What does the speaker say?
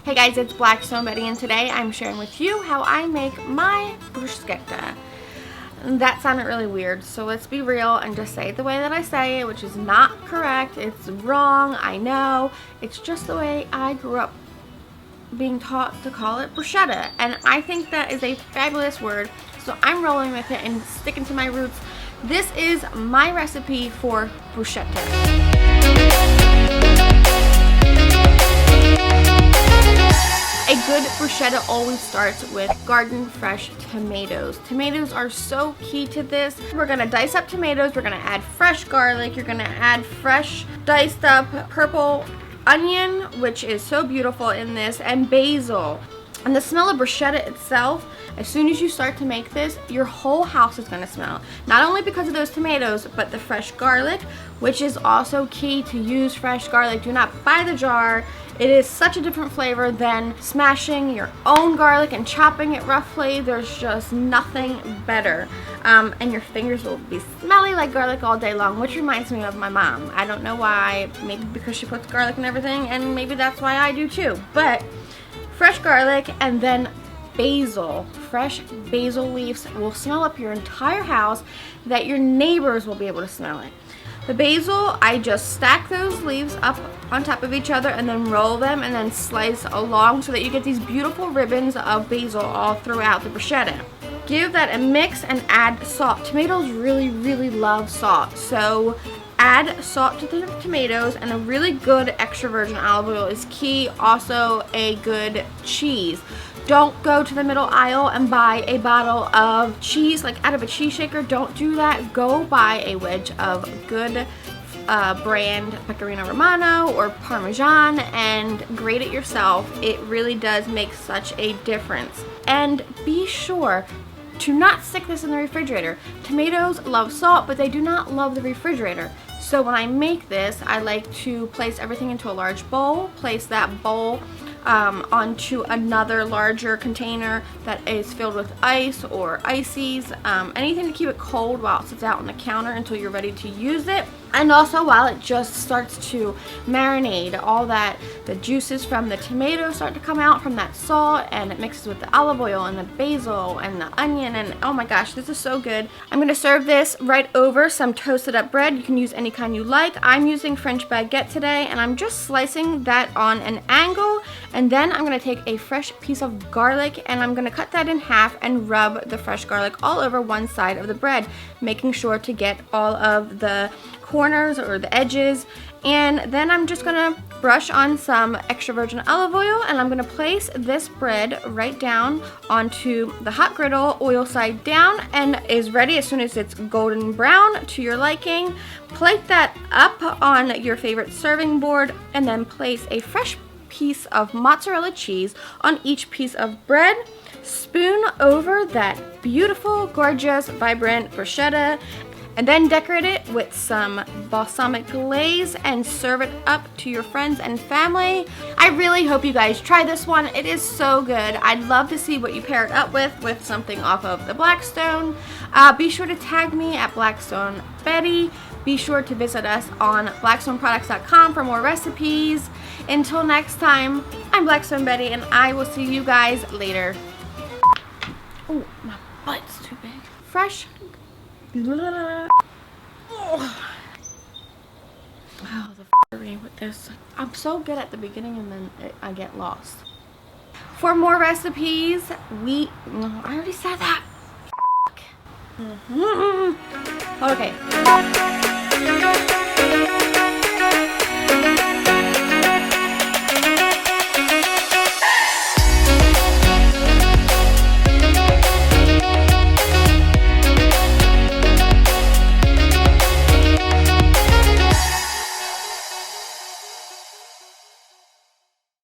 Hey guys, it's Blackstone Betty, and today I'm sharing with you how I make my bruschetta. That sounded really weird, so let's be real and just say it the way that I say it, which is not correct. It's wrong, I know. It's just the way I grew up being taught to call it bruschetta, and I think that is a fabulous word, so I'm rolling with it and sticking to my roots. This is my recipe for bruschetta. A good bruschetta always starts with garden fresh tomatoes. Tomatoes are so key to this. We're gonna dice up tomatoes, we're gonna add fresh garlic, you're gonna add fresh diced up purple onion, which is so beautiful in this, and basil. And the smell of bruschetta itself, as soon as you start to make this, your whole house is going to smell. Not only because of those tomatoes, but the fresh garlic, which is also key to use fresh garlic. Do not buy the jar. It is such a different flavor than smashing your own garlic and chopping it roughly. There's just nothing better. And your fingers will be smelly like garlic all day long, which reminds me of my mom. I don't know why, maybe because she puts garlic in everything, and maybe that's why I do too. But fresh garlic and then basil. Fresh basil leaves will smell up your entire house that your neighbors will be able to smell it. The basil, I just stack those leaves up on top of each other and then roll them and then slice along so that you get these beautiful ribbons of basil all throughout the bruschetta. Give that a mix and add salt. Tomatoes really love salt, so add salt to the tomatoes, and a really good extra virgin olive oil is key. Also a good cheese. Don't go to the middle aisle and buy a bottle of cheese like out of a cheese shaker. Don't do that. Go buy a wedge of good brand Pecorino Romano or Parmesan and grate it yourself. It really does make such a difference. And be sure to not stick this in the refrigerator. Tomatoes love salt, but they do not love the refrigerator. So when I make this, I like to place everything into a large bowl, place that bowl onto another larger container that is filled with ice or ices, anything to keep it cold while it sits out on the counter until you're ready to use it. And also while it just starts to marinate, all that, the juices from the tomatoes start to come out from that salt, and it mixes with the olive oil and the basil and the onion, and oh my gosh, this is so good. I'm going to serve this right over some toasted up bread. You can use any kind you like. I'm using French baguette today, and I'm just slicing that on an angle, and then I'm going to take a fresh piece of garlic and I'm going to cut that in half and rub the fresh garlic all over one side of the bread, making sure to get all of the corners or the edges. And then I'm just gonna brush on some extra virgin olive oil, and I'm gonna place this bread right down onto the hot griddle, oil side down, and is ready as soon as it's golden brown to your liking. Plate that up on your favorite serving board, and then place a fresh piece of mozzarella cheese on each piece of bread. Spoon over that beautiful, gorgeous, vibrant bruschetta, and then decorate it with some balsamic glaze and serve it up to your friends and family. I really hope you guys try this one. It is so good. I'd love to see what you pair it up with something off of the Blackstone. Be sure to tag me at Blackstone Betty. Be sure to visit us on blackstoneproducts.com for more recipes. Until next time, I'm Blackstone Betty, and I will see you guys later. Oh, my butt's too big. Fresh. Oh, the f***ery with this. I'm so good at the beginning, and then I get lost. For more recipes, I already said that. Okay.